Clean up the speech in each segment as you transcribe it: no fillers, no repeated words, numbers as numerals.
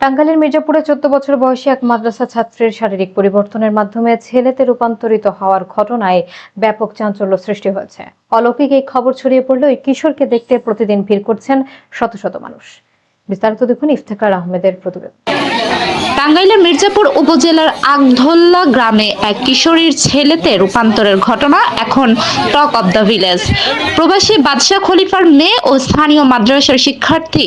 টাঙ্গাইলের মির্জাপুরে ১৪ বছর বয়সী এক মাদ্রাসা ছাত্রীর শারীরিক পরিবর্তনের মাধ্যমে ছেলেতে রূপান্তরিত হওয়ার ঘটনায় ব্যাপক চাঞ্চল্য সৃষ্টি হয়েছে। অলৌকিক এই খবর ছড়িয়ে পড়লে ওই কিশোরকে দেখতে প্রতিদিন ভিড় করছেন শত শত মানুষ। বিস্তারিত দেখুন ইফতেখার আহমেদের প্রতিবেদন। টাঙ্গাইলের মির্জাপুর উপজেলার আগধল্লা গ্রামে এক কিশোরীর ছেলেতে রূপান্তরের ঘটনা এখন টক অব দ্য ভিলেজ। প্রবাসী বাদশাহ খলিফার মেয়ে ও স্থানীয় মাদ্রাসার শিক্ষার্থী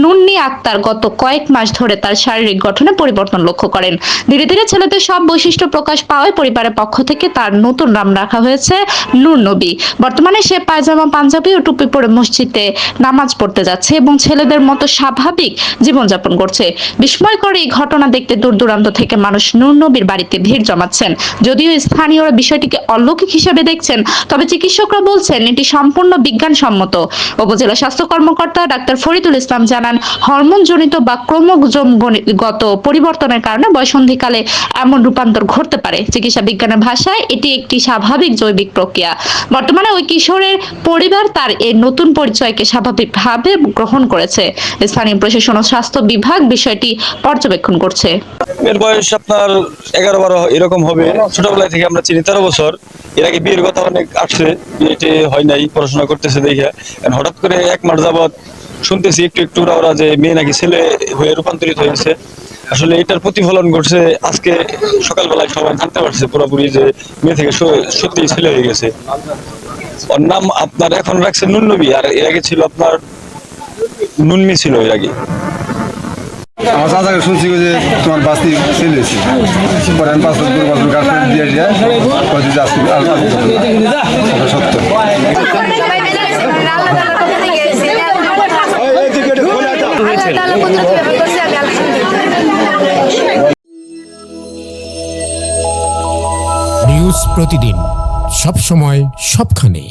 নুন্নি আক্তার গত কয়েক মাস ধরে তার শারীরিক গঠনে পরিবর্তন লক্ষ্য করেন। ধীরে ধীরে ছেলেদের সব বৈশিষ্ট্য প্রকাশ পাওয়ায় পরিবারের পক্ষ থেকে তার নতুন নাম রাখা হয়েছে নূর নবী। বর্তমানে সে পায়জামা, পাঞ্জাবি ও টুপি পরে মসজিদে নামাজ পড়তে যাচ্ছে এবং ছেলেদের মতো স্বাভাবিক জীবনযাপন করছে। বিস্ময়কর এই ঘটনা দেখতে দূর দূরান্ত থেকে মানুষ নূর নবীর বাড়িতে ভিড় জমাচ্ছেন। যদিও স্থানীয়রা বিষয়টিকে অলৌকিক হিসেবে দেখছেন, তবে চিকিৎসকরা বলছেন এটি সম্পূর্ণ বিজ্ঞানসম্মত। উপজেলা স্বাস্থ্য কর্মকর্তা ডাক্তার ফরিদুল ইসলাম জানান, হরমোনজনিত বা ক্রোমোজোমগত পরিবর্তনের কারণে বয়সন্ধিকালে এমন রূপান্তর ঘটতে পারে। চিকিৎসা বিজ্ঞানের ভাষায় এটি একটি স্বাভাবিক জৈবিক প্রক্রিয়া। বর্তমানে ওই কিশোরের পরিবার তার এই নতুন পরিচয়কে স্বাভাবিকভাবে গ্রহণ করেছে। স্থানীয় প্রশাসন ও স্বাস্থ্য বিভাগ বিষয়টি পর্যবেক্ষণ করছে। এর বয়স আপনার 11-12 এরকম হবে। ছোটবেলা থেকে আমরা চিনি, 13 বছর। এর আগে বিয়ের কথা অনেক আসছে, বিয়েতে হয় নাই, পড়াশোনা করতেছে দেখে। হঠাৎ করে 1 মাস যাবৎ শুনতেছি একটু একটু ওরা যে মেয়ে নাকি ছেলে হয়ে রূপান্তরিত হয়েছে। আসলে এটার প্রতিফলন ঘটছে আজকে সকালবেলায় সবাই জানতে পারছে পুরোপুরি যে মেয়ে থেকে সত্যি ছেলে হয়ে গেছে। ওর নাম আপনার এখন রাখছে নূর নবী, আর এর আগে ছিল আপনার নুনমি ছিল এর আগে। আমার চাচাকে শুনছি যে তোমার বাস্তি ছেলেছে, পরে আমি 5 বছর কাজ করে দিয়ে সত্য। নিউজ প্রতিদিন, সব সময়, সবখানে।